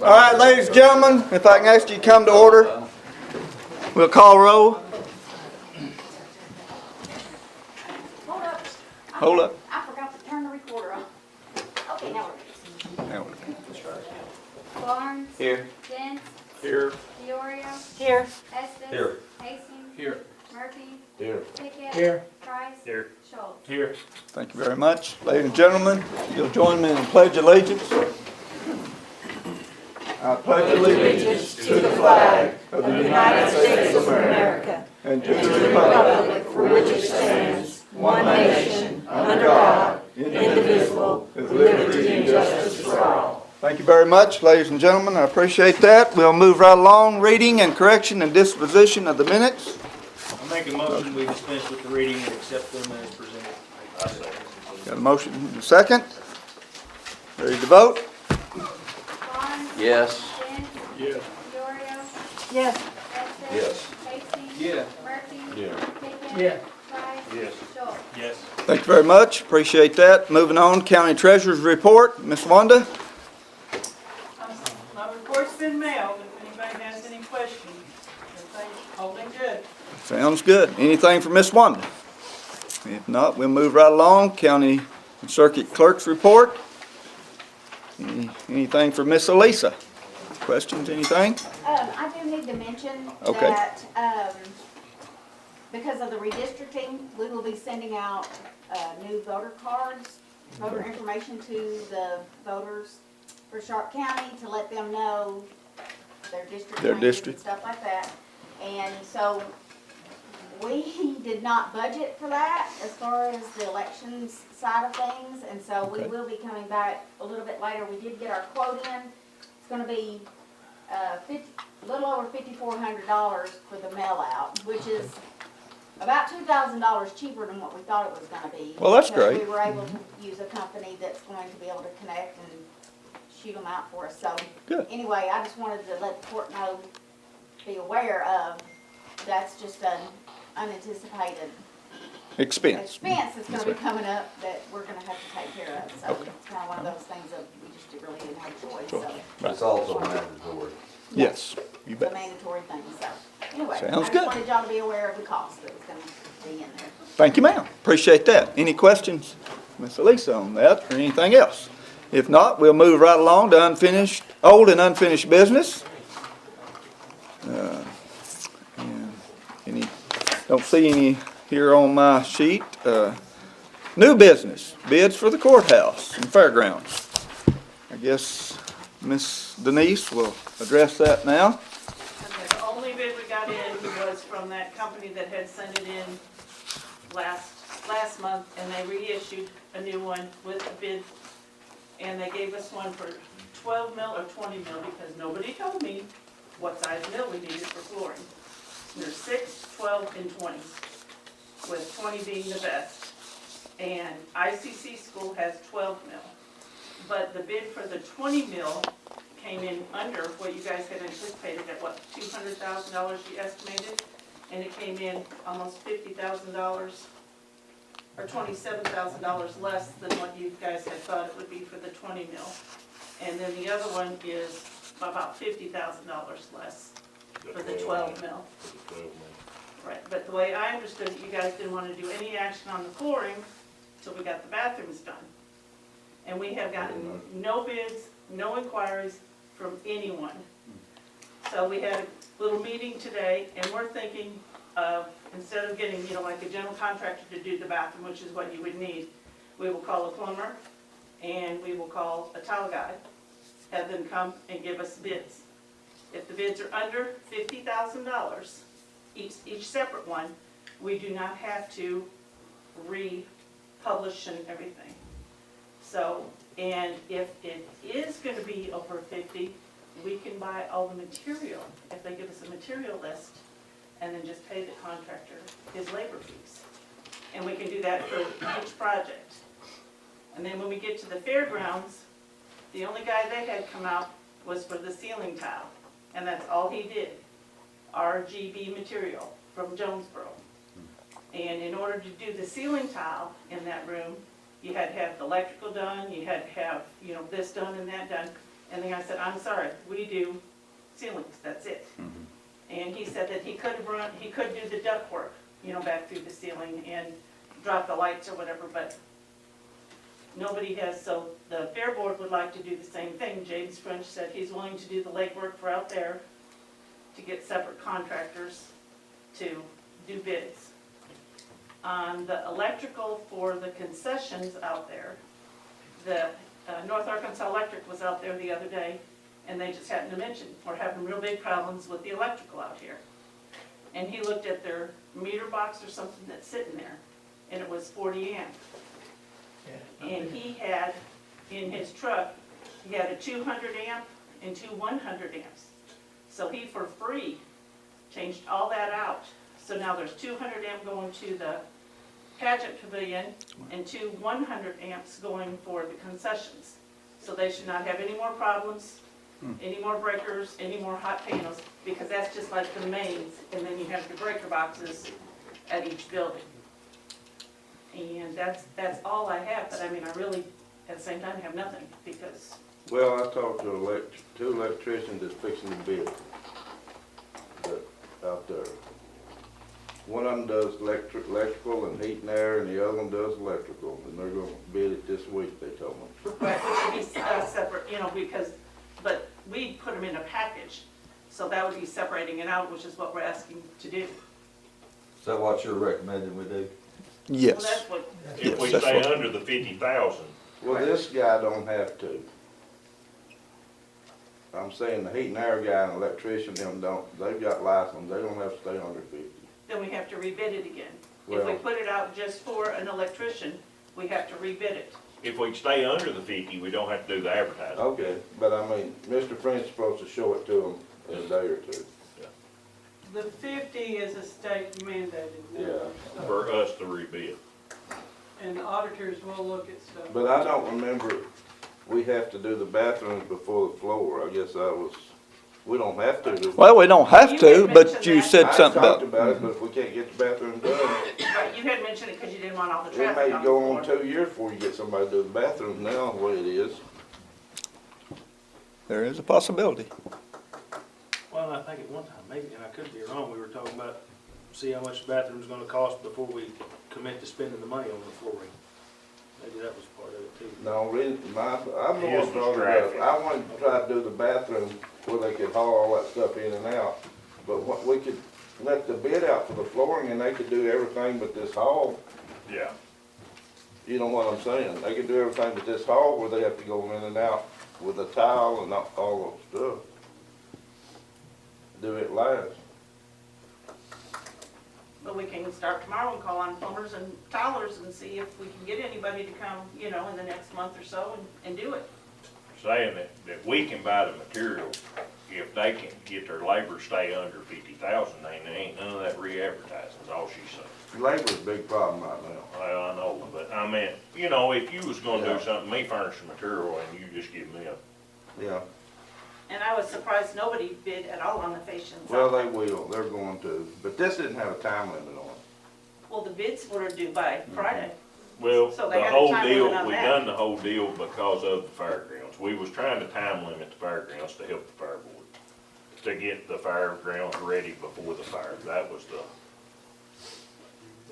All right, ladies and gentlemen, if I can ask you to come to order, we'll call roll. Hold up. Hold up. I forgot to turn the recorder on. Okay, now we're good. Now we're good. Barnes. Here. Dent. Here. Diorio. Here. Estes. Here. Hastings. Here. Murphy. Here. Pickett. Here. Price. Here. Schultz. Here. Thank you very much. Ladies and gentlemen, you'll join me in the Pledge of Allegiance. I pledge allegiance to the flag of the United States of America and to the republic for which it stands, one nation, under God, indivisible, with liberty and justice for all. Thank you very much, ladies and gentlemen. I appreciate that. We'll move right along. Reading and correction and disposition of the minutes. I'll make a motion, we dispense with the reading and accept them as presented. Got a motion and a second. Ready to vote? Barnes. Yes. Dent. Yes. Diorio. Yes. Estes. Yes. Hastings. Yeah. Murphy. Yeah. Pickett. Yeah. Price. Yes. Schultz. Yes. Thank you very much. Appreciate that. Moving on, County Treasurer's Report. Ms. Wanda? My report's been mailed, if anybody has any questions. Everything's holding good. Sounds good. Anything for Ms. Wanda? If not, we'll move right along. County and Circuit Clerk's Report. Anything for Miss Elisa? Questions, anything? I do need to mention Okay. that, because of the redistricting, we will be sending out, new voter cards, voter information to the voters for Sharp County to let them know their district Their changes and district. stuff like that. And so we did not budget for that as far as the elections side of things, and so we Okay. will be coming back a little bit later. We did get our quote in. It's gonna be, a little over $5,400 for the mail out, which is about $2,000 cheaper than what we thought it was gonna be. Well, that's because great. We were able to use a company that's going to be able to connect and shoot them out for us, so. Good. Anyway, I just wanted to let the court know, be aware of, that's just an unanticipated Expense. expense that's gonna be coming up that we're gonna have to take care of, so Okay. it's kinda one of those things that we just really didn't have a choice, Sure. so. It's also mandatory. Yes, you It's a bet. mandatory thing, so, anyway. Sounds I just good. wanted y'all to be aware of the cost that was gonna be in there. Thank you, ma'am. Appreciate that. Any questions, Miss Elisa, on that or anything else? If not, we'll move right along to old and unfinished business. And don't see any here on my sheet. New business, bids for the courthouse and fairgrounds. I guess Miss Denise will address that now. Okay, the only bid we got in was from that company that had sent it in last month, and they reissued a new one with the bid. And they gave us one for 12 mil or 20 mil, because nobody told me what size mill we needed for flooring. There's 6, 12, and 20, with 20 being the best. And ICC school has 12 mil. But the bid for the 20 mil came in under what you guys had anticipated at, what, $200,000 you estimated? And it came in almost $50,000, or $27,000 less than what you guys had thought it would be for the 20 mil. And then the other one is about $50,000 less for the 12 mil. Right, but the way I understood it, you guys didn't want to do any action on the flooring till we got the bathrooms done. And we have gotten no bids, no inquiries from anyone. So we had a little meeting today, and we're thinking of, instead of getting, like a general contractor to do the bathroom, which is what you would need, we will call a plumber, and we will call a tile guy, have them come and give us bids. If the bids are under $50,000, each separate one, we do not have to republish and everything. So, and if it is going to be over 50, we can buy all the material, if they give us a material list, and then just pay the contractor his labor fees. And we can do that for each project. And then when we get to the fairgrounds, the only guy they had come out was for the ceiling tile, and that's all he did. RGB material from Jonesboro. And in order to do the ceiling tile in that room, you had to have the electrical done, you had to have, this done and that done, And the guy said, I'm sorry, we do ceilings, that's it. And he said that he could do the ductwork, you know, back through the ceiling and drop the lights or whatever, but nobody has, so the Fair Board would like to do the same thing. James French said he's willing to do the legwork for out there to get separate contractors to do bids. On the electrical for the concessions out there, the North Arkansas Electric was out there the other day, and they just happened to mention, we're having real big problems with the electrical out here. And he looked at their meter box or something that's sitting there, and it was 40 amp. And he had, in his truck, he had a 200 amp and two 100 amps. So he, for free, changed all that out. So now there's 200 amp going to the pageant pavilion and two 100 amps going for the concessions. So they should not have any more problems, any more breakers, any more hot panels, because that's just like the mains, and then you have the breaker boxes at each building. And that's all I have, but I mean, I really, at the same time, have nothing, because, Well, I talked to two electricians that's fixing the bid out there. One of them does electrical and heat and air, and the other one does electrical, and they're gonna bid it this week, they told me. right, it should be separate, you know, because, but we put them in a package, so that would be separating it out, which is what we're asking to do. Is that what you're recommending we do? Well, Yes. that's what, If we Yes, that's stay what- under the 50,000, Well, this guy don't have to. I'm saying the heat and air guy and electrician, them don't, they've got license, they don't have to stay under 50. then we have to rebid it again. If we Well- put it out just for an electrician, we have to rebid it. if we stay under the 50, we don't have to do the advertising. Okay, but I mean, Mr. French's supposed to show it to them in a day or two. The 50 is a state mandated number. Yeah. For us to rebid. And the auditors will look at stuff. But I don't remember, we have to do the bathrooms before the floor, I guess we don't have to. Well, we don't have You to, had but mentioned you that. said I something talked about, about it, but if we can't get the bathrooms done, Right, you had mentioned it because you didn't want all the it traffic may on the go on floor. 2 years before you get somebody to do the bathrooms now, the way it is. there is a possibility. Well, I think at one time, maybe, and I could be wrong, we were talking about, see how much the bathroom's gonna cost before we commit to spending the money on the flooring. Maybe that was part of it too. No, really, I'm His more was talking traffic. about, I wanted to try to do the bathroom where they could haul all that stuff in and out. But what, we could let the bid out for the flooring and they could do everything but this hall. Yeah. You know what I'm saying? They could do everything but this hall where they have to go in and out with a towel and all that stuff. Do it last. But we can start tomorrow and call on plumbers and tilers and see if we can get anybody to come, you know, in the next month or so and do it. Saying that we can buy the material if they can get their labor stay under 50,000, there ain't none of that re-advertising, is all she said. Labor's a big problem right now. Well, I know, but I mean, you know, if you was gonna Yeah. do something, me furnish the material and you just give me Yeah, And I was surprised nobody bid at all on the fascias. well, they will, they're going to, but this didn't have a time limit on it. Well, the bids were due by Friday. Well, So they the had a whole time deal, limit on we that. done the whole deal because of the fairgrounds. We was trying to time limit the fairgrounds to help the fire board, to get the fairgrounds ready before the fire. That was the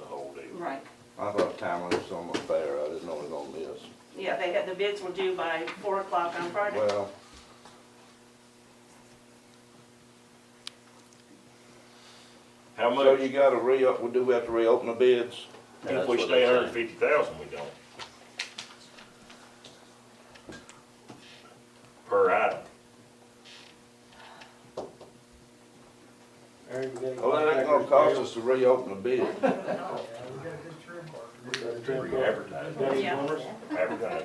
whole deal. Right. I thought time limit was on the fair, I didn't know it was on this. Yeah, they had, the bids were due by 4 o'clock on Friday. Well, How so much, you gotta do we have to reopen the bids? if we stay under 50,000, we don't. Per item. Aaron, you got any Oh, that ain't gonna cost us to reopen the bid. Re-advertise. Got any Yeah. plumbers? Advertise.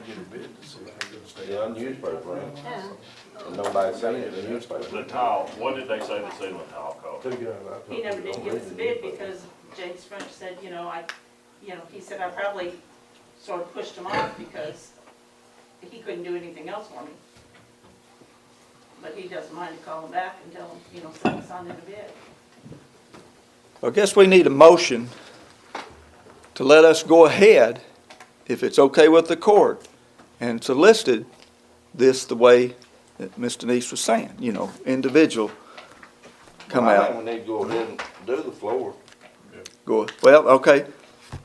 Yeah, newspaper, ain't it? And nobody's seen it in the newspaper. The tile, what did they say the ceiling tile cost? He never did give us a bid because James French said, he said I probably sort of pushed him off because he couldn't do anything else for me. But he doesn't mind to call him back and tell him, send us on in a bid. I guess we need a motion to let us go ahead, if it's okay with the court, and solicit this the way that Ms. Denise was saying, individual come Well, I out. think we need to go ahead and do the floor. Well, okay,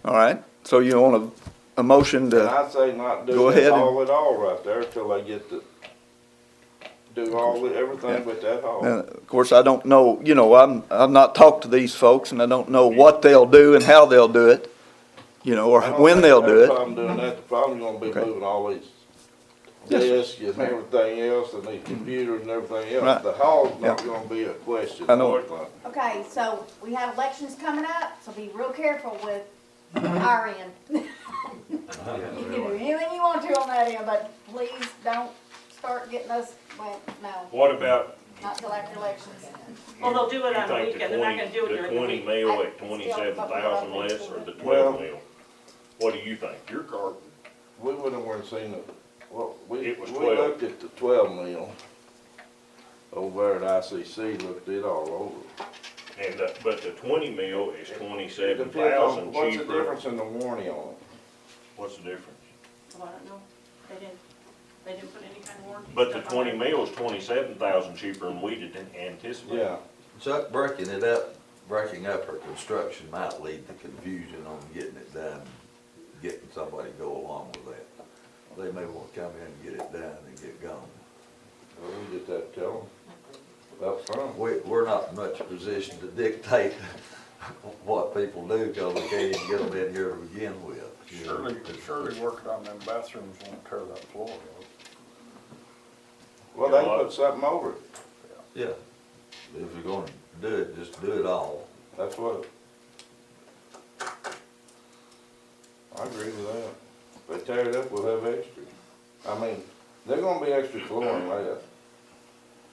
all right, so you want a motion And to, I'd say not do Go that ahead and- hall at all right there till they get to do everything but that hall. of course, I don't know, I've not talked to these folks, and I don't know what they'll do and how they'll do it, or I don't when think they'll they have do a it. problem doing that, the problem's gonna be Okay. moving all these Yes, sir. desks and everything else, and these computers and everything else. Right. The hall's not Yeah. gonna be a question. I know. Okay, so we have elections coming up, so be real careful with our end. You can do anything you want to on that end, but please don't start getting us, well, no, What about, not till after elections. Well, they'll do it you on the think weekend, they're not gonna do it the during the 20 week. mil at 27,000 less or the 12 mil? What do you think? Your car, We wouldn't have seen it, well, we It was 12. looked at the 12 mil over at ICC, looked it all over. and but the 20 mil is Depends on 27,000 what's the cheaper. difference in the warranty on it? What's the difference? Oh, I don't know, they didn't put any kind of warranty But the stuff on 20 there. mil is 27,000 cheaper than we didn't anticipate. Yeah, Chuck, breaking up her construction might lead to confusion on getting it done, getting somebody to go along with that. They may want to come in and get it done and get going. well, we just have to tell them up front. We're not in much position to dictate what people do, because we can't even get them in here to begin with. Surely working on them bathrooms won't tear that floor up. Well, they can put something over it, Yeah, if you're gonna do it, just do it all. that's what. I agree with that. If they tear it up, we'll have extra. I mean, they're gonna be extra flooring left.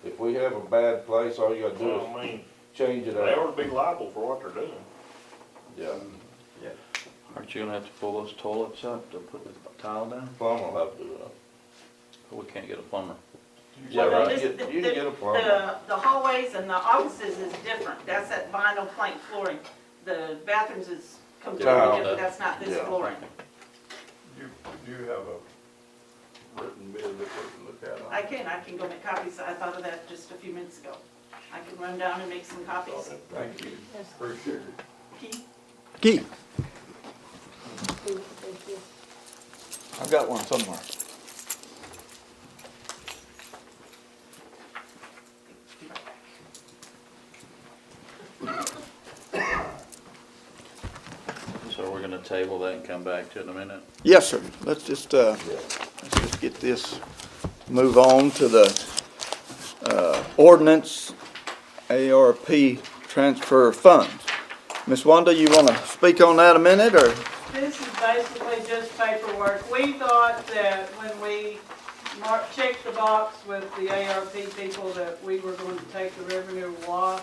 If we have a bad place, all you gotta do Well, is I mean, change it they out. ought to be liable for what they're doing. Yeah, Aren't you gonna have to pull those toilets up to put the tile down? plumber will have to do it. We can't get a plumber. Yeah, Well, right, this- you can get a plumber. The hallways and the offices is different, that's that vinyl plank flooring. The bathrooms is completely Tile. different, that's not this Yeah. flooring. Do you have a written bid that we can look at on? I can go make copies, I thought of that just a few minutes ago. I can run down and make some copies. Thank you, appreciate it. Keith? Keith? I've got one somewhere. So we're gonna table that and come back to it in a minute? Yes, sir. Let's just get this, move on to the ordinance ARP transfer funds. Ms. Wanda, you want to speak on that a minute, or? This is basically just paperwork. We thought that when we checked the box with the ARP people that we were going to take the revenue loss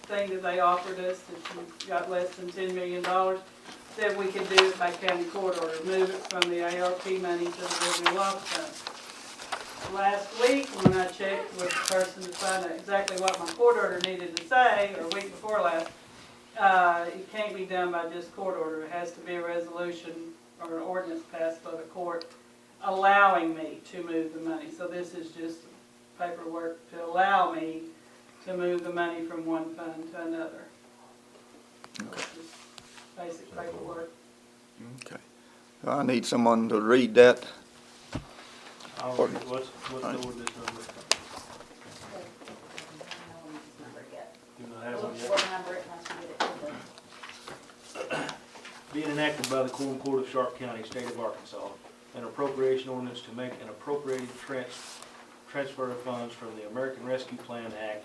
thing that they offered us, that we got less than $10 million, that we could do it by county court order, move it from the ARP money to the revenue loss fund. Last week, when I checked with the person to find out exactly what my court order needed to say, or week before last, it can't be done by just court order. It has to be a resolution or an ordinance passed by the court allowing me to move the money. So this is just paperwork to allow me to move the money from one fund to another. So it's just basic paperwork. Okay. I need someone to read that. What's the ordinance number? Do not have one yet. We'll number it once we get it to the. Being enacted by the Quorum Court of Sharp County, State of Arkansas, an appropriation ordinance to make an appropriated transfer of funds from the American Rescue Plan Act,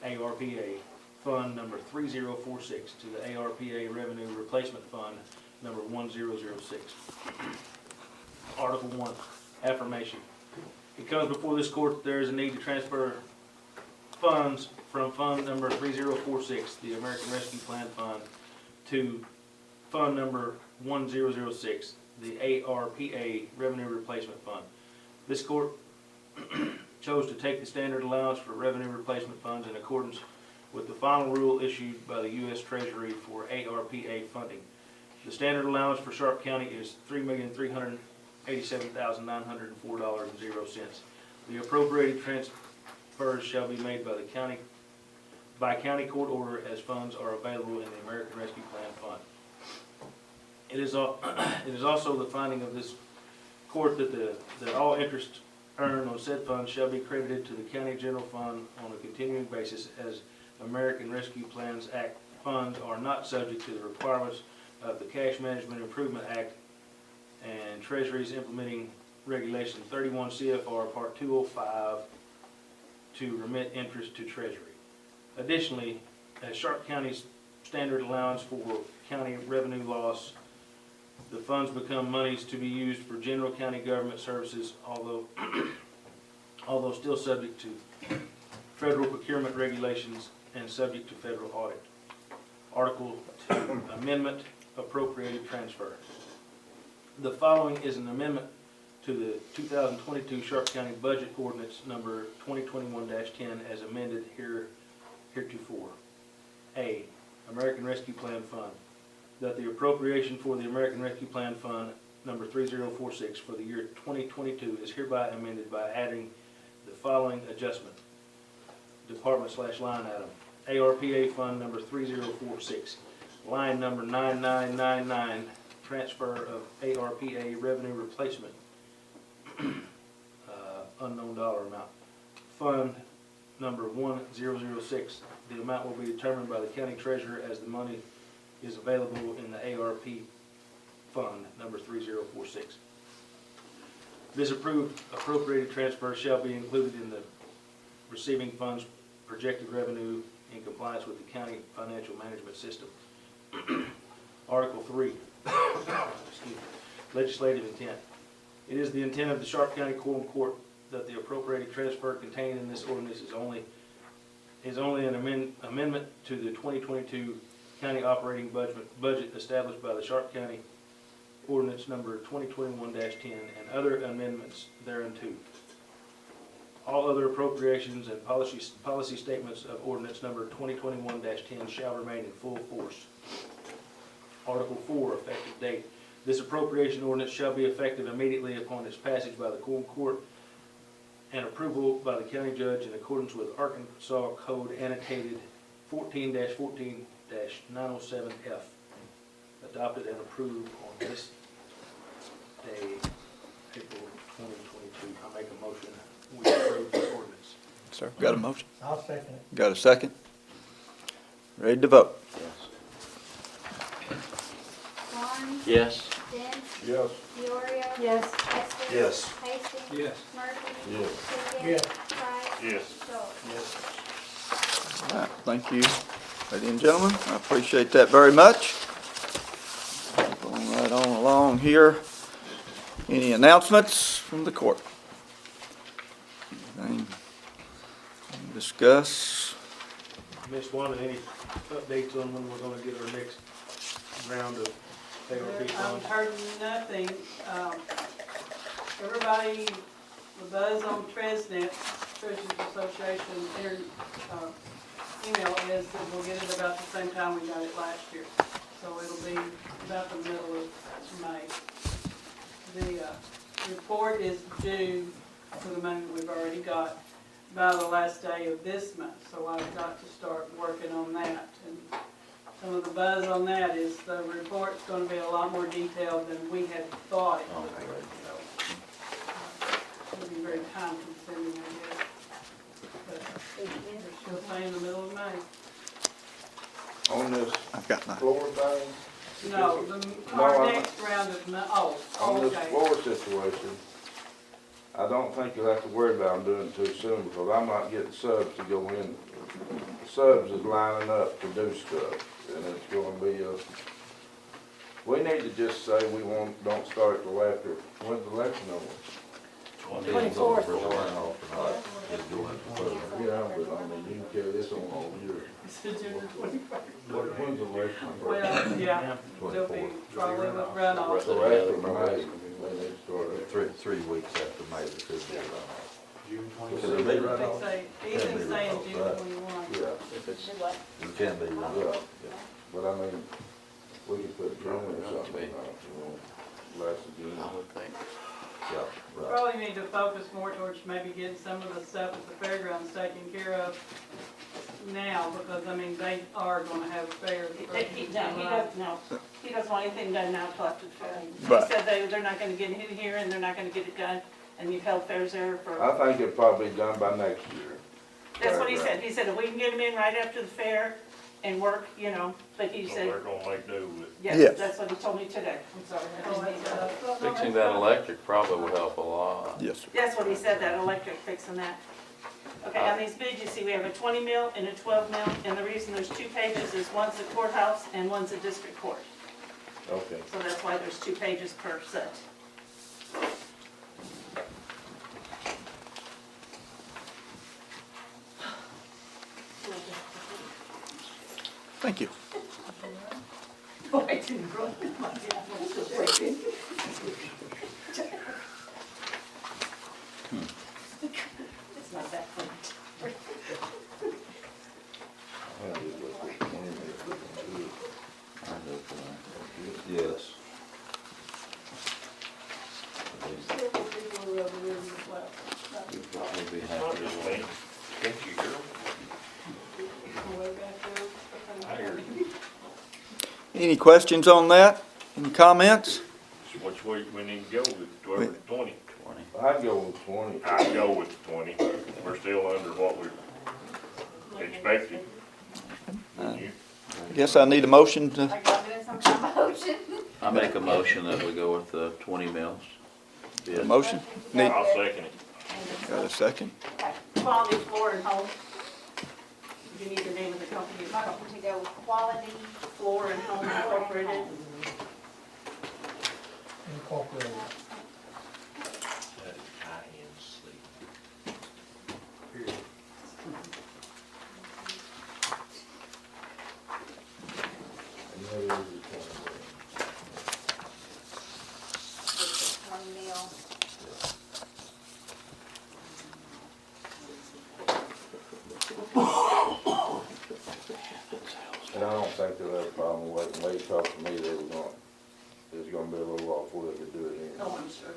ARPA, Fund number 3046 to the ARPA Revenue Replacement Fund number 1006. Article 1, affirmation. It comes before this court that there is a need to transfer funds from Fund number 3046, the American Rescue Plan Fund, to Fund number 1006, the ARPA Revenue Replacement Fund. This court chose to take the standard allowance for revenue replacement funds in accordance with the final rule issued by the U.S. Treasury for ARPA funding. The standard allowance for Sharp County is $87,904.00. The appropriated transfers shall be made by the county, by county court order as funds are available in the American Rescue Plan Fund. It is also the finding of this court that all interest earned on said funds shall be credited to the county general fund on a continuing basis, as American Rescue Plans Act funds are not subject to the requirements of the Cash Management Improvement Act and Treasury's implementing regulation 31 CFR Part 205 to remit interest to Treasury. Additionally, as Sharp County's standard allowance for county revenue loss, the funds become monies to be used for general county government services, although still subject to federal procurement regulations and subject to federal audit. Article 2, Amendment Appropriated Transfer. The following is an amendment to the 2022 Sharp County Budget Ordinance number 2021-10 as amended heretofore. A, American Rescue Plan Fund. That the appropriation for the American Rescue Plan Fund number 3046 for the year 2022 is hereby amended by adding the following adjustment. Department/line item. ARPA Fund number 3046. Line number 9999. Transfer of ARPA revenue replacement. Unknown dollar amount. Fund number 1006. The amount will be determined by the county treasurer as the money is available in the ARP Fund number 3046. This approved appropriated transfer shall be included in the receiving funds projected revenue in compliance with the county financial management system. Article 3. Legislative intent. It is the intent of the Sharp County Quorum Court that the appropriated transfer contained in this ordinance is only an amendment to the 2022 county operating budget established by the Sharp County Ordinance number 2021-10 and other amendments thereunto. All other appropriations and policy statements of ordinance number 2021-10 shall remain in full force. Article 4, effective date. This appropriation ordinance shall be effective immediately upon its passage by the Quorum Court and approval by the county judge in accordance with Arkansas Code annotated 14-14-907F. Adopted and approved on this day, April 2022. I make a motion, we approve the ordinance. Sir, got a motion? I'll second it. Got a second? Ready to vote? Barnes, Yes. Dent, Yes. Peoria, Yes. Hester. Yes. Hastings. Yes. Murphy. Yes. Pickett. Yes. Price. Yes. Schultz. All right, thank you, ladies and gentlemen. I appreciate that very much. Going right on along here. Any announcements from the court? Anything to discuss? Missed one, and any updates on when we're gonna get our next round of ARP I've funds? heard nothing. Everybody, the buzz on Treasury Association email is that we'll get it about the same time we got it last year. So it'll be about the middle of May. The report is due for the money that we've already got by the last day of this month. So I've got to start working on that. And some of the buzz on that is the report's going to be a lot more detailed than we had thought it would be. So it'll be very time consuming, I guess. But we're still saying the middle of May. On this I've got mine. floor thing, No, our next round of, on this okay. floor situation, I don't think you'll have to worry about doing it too soon, because I'm not getting subs to go in. Subs is lining up to do stuff, and it's gonna be we need to just say we don't start till after, when's the election over? 24th. Yeah, but I mean, you can carry this on all year. When's the election? Well, yeah, there'll be probably a runoff. So after May, they need to start it. Three weeks after May, there could be a runoff. June Could it 26th. be? He's been saying June 21. Yeah, It can be runoff. but I mean, we could put June or something, last of June. I would think. Yeah, right. Probably need to focus more towards maybe getting some of the stuff at the fairgrounds taken care of now, because, I mean, they are gonna have fairs. He doesn't want anything done now till after the fair. Right. He said they're not gonna get it in here and they're not gonna get it done, and you've held fairs there for, I think it'll probably be done by next year. that's what he said. He said if we can get them in right after the fair and work, but he So said, they're gonna make do with it. Yes. yes, that's what he told me today. I'm sorry. I Oh, didn't mean to- Fixing that electric probably would help a lot. Yes, sir. That's what he said, that electric fixing that. Okay, on these bids, you see we have a 20 mil and a 12 mil, and the reason there's 2 pages is one's the courthouse and one's the district court. Okay. So that's why there's 2 pages per set. Thank you. It's not that funny. Yes. You'd probably be Not happy just with me. it. Thank you, girl. I hear you. Any questions on that? Any comments? So which way we need to go with 12 or 20? 20. I'd go with 20. I'd go with 20. We're still under what we expected. Wouldn't you? I guess I need a motion to, Are y'all doing some kind of motion? I make a motion that we go with the 20 mils. a motion? Need, I'll second it. got a second? Okay. Quality Floor and Home. You need the name of the company. Motion to go with Quality. Floor and Home Incorporated. Incorporated. One meal. And I don't think they'll have a problem waiting. They talked to me, there's gonna be a little while before they could do it in. Oh, I'm sure.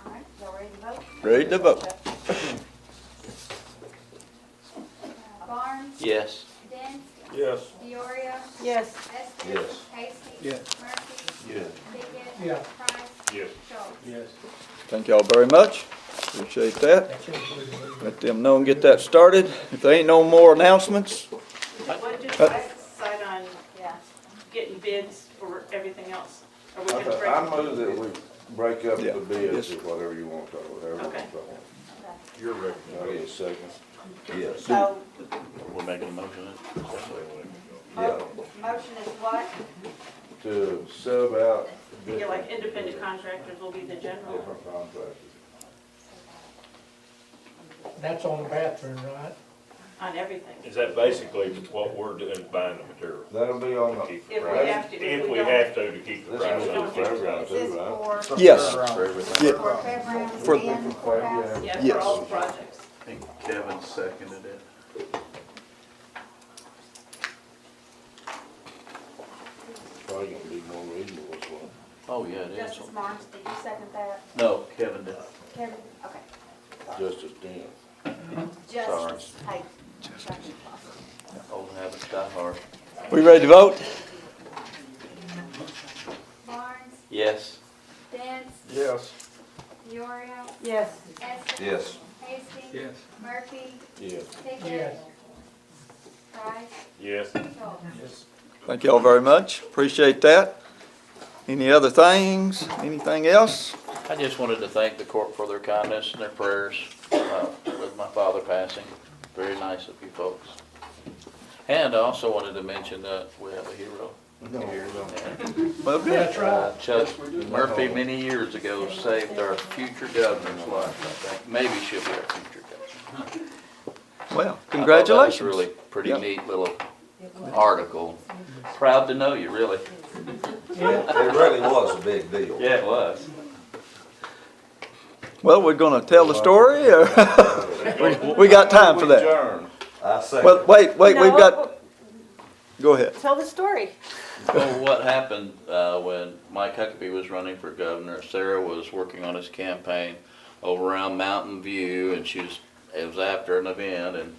All right, y'all ready to vote? Ready to vote. Barnes? Yes. Dent? Yes. Diorio? Yes. Estes? Yes. Hastings? Yes. Murphy? Yes. Pickett? Yeah. Price? Yes. Schultz? Yes. Thank y'all very much. Appreciate that. That's included. Let them know and get that started. If there ain't no more announcements, What did you guys decide on Yeah. getting bids for everything else? Are we I gonna break? I move that we break up Yeah. the bids Yes. or whatever you want to call it, whatever you want Okay. to call it. Okay. You're I'll recommending. get a second. Yes. So, We're making a motion. Yeah. motion is what? To sub out You're like independent contractors will be the general. different contractors. That's on the bathroom, right? On everything. Is that basically what we're doing, buying the material? That'll be on the, Keep the If we price- have to, if If we we don't- have to keep the this price is up. on the fairground Is this too, right? for, yes. For everything. Yeah. for fairgrounds For- and courthouse? Yeah, Yes. for all the projects. I think Kevin seconded it. Probably gonna be more reasonable as well. Oh, yeah, it is. Justice Marks, did you second that? No, Kevin did. Kevin? Okay. Just as ten. Justice, hey. Old habits die hard. We ready to vote? Barnes? Yes. Dent? Yes. Diorio? Yes. Estes? Yes. Hastings? Yes. Murphy? Yes. Pickett? Yes. Price? Yes. Schultz? Yes. Thank y'all very much. Appreciate that. Any other things? Anything else? I just wanted to thank the court for their kindness and their prayers with my father passing. Very nice of you folks. And I also wanted to mention that we have a hero here. Well, good. That's right. Chuck Murphy, many years ago, saved our future governor's life, I think. Maybe she'll be our future governor. Well, I thought congratulations. that was really pretty Yep. neat little article. Proud to know you, really. It really was a big deal. Yeah, it was. Well, we're gonna tell the story, or we got time for that? Adjourn. I second. Well, wait, we've got, go ahead. Tell the story. Well, what happened, when Mike Huckabee was running for governor, Sarah was working on his campaign over around Mountain View, and it was after an event, and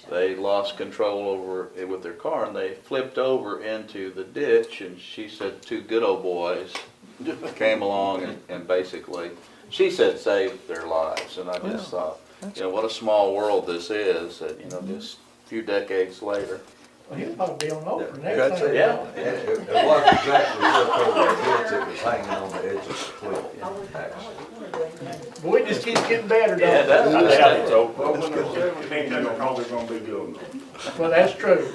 they lost control over it with their car, and they flipped over into the ditch, and she said two good old boys came along and basically, she said, saved their lives, and I just thought, what a small world this is, that, just a few decades later. Well, he'll probably be on over That's next it. thing. Yeah. It wasn't exactly flipped over the ditch, it was hanging on the edge of the cliff, actually. Boy, it just keeps getting better, don't Yeah, it? that's Well, when they're 17, they don't know they're gonna be good. Well, that's true.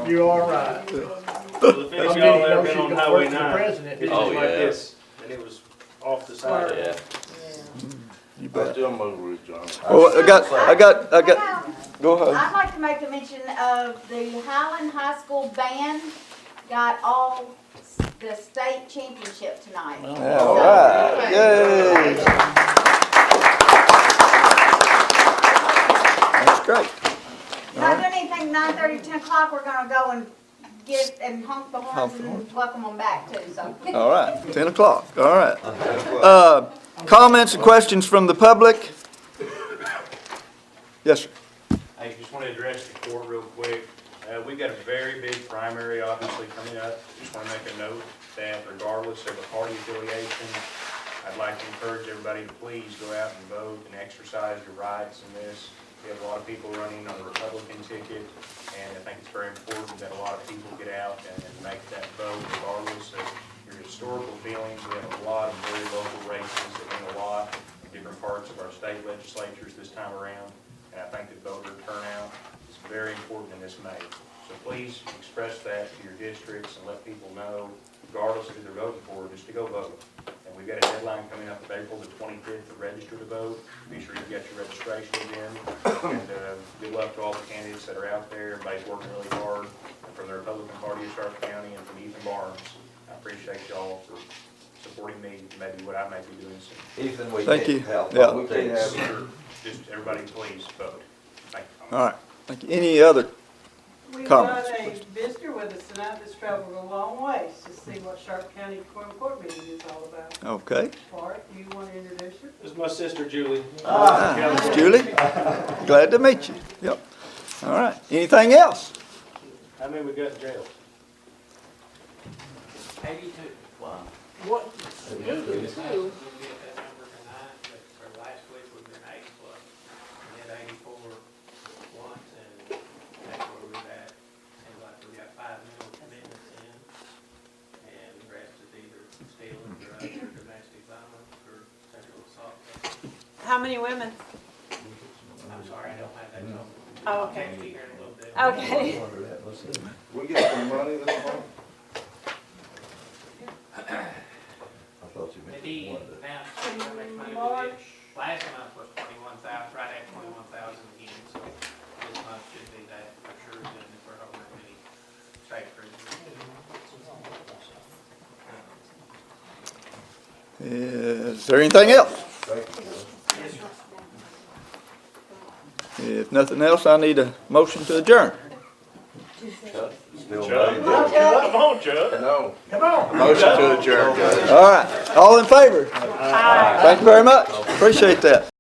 You are right. Well, if any of y'all ever been on Highway Work for the 9, president. it's Oh, just like yeah. this, and it was off the side. Yeah. You I bet. still move with it, John. Well, I got, go ahead. I'd like to make a mention of the Highland High School band got all the state championship tonight. All right, yay. That's great. Not doing anything 9:30, 10 o'clock, we're gonna go and get, and honk the horns Honk the and welcome them back too, so. All right, 10 o'clock, all right. Comments and questions from the public? Yes, sir. I just want to address the court real quick. We've got a very big primary obviously coming up. Just want to make a note that regardless of the party affiliation, I'd like to encourage everybody to please go out and vote and exercise your rights in this. We have a lot of people running on the Republican ticket, and I think it's very important that a lot of people get out and make that vote regardless of your historical feelings. We have a lot of very local races that mean a lot in different parts of our state legislatures this time around. And I think that voter turnout is very important in this May. So please express that to your districts and let people know, regardless of who they're voting for, just to go vote. And we've got a deadline coming up of April the 25th to register to vote. Be sure you get your registration in. And good luck to all the candidates that are out there. Everybody's working really hard from the Republican Party of Sharp County and from Ethan Barnes. I appreciate y'all for supporting me, maybe what I may be doing soon. Ethan, we Thank you. can't help. Yeah. We can't have it. Just everybody please vote. Thank you. All right, thank you. Any other? We've Comments, got a visitor with us tonight that's traveled a long ways to see what Sharp County Quorum Court meeting is all about. Okay. Bart, do you want to introduce her? This is my sister Julie. Julie, glad to meet you. Yep. All right, anything else? How many we got in jail? 82. Wow. What? We get that number tonight, but for last week we've been 80 plus. We had 84 once, and that's where we're at. Seems like we got 5 mil commitments in, and the rest is either stealing, drugs, or domestic violence, or sexual assault. How many women? I'm sorry, I don't have that number. Oh, okay. I'll be here in a little bit. Okay. We get some money this month? I thought you meant The one that. amount, how much money we did, last month was 21,000, right at 21,000 again, so this month should be that for sure, then if we're over any state prisons. Is there anything else? Thank you. If nothing else, I need a motion to adjourn. Still Chuck? waiting. Come on, Chuck. No. Come on. Motion to adjourn, Judge. All right, all in favor? Thank you very much. Appreciate that.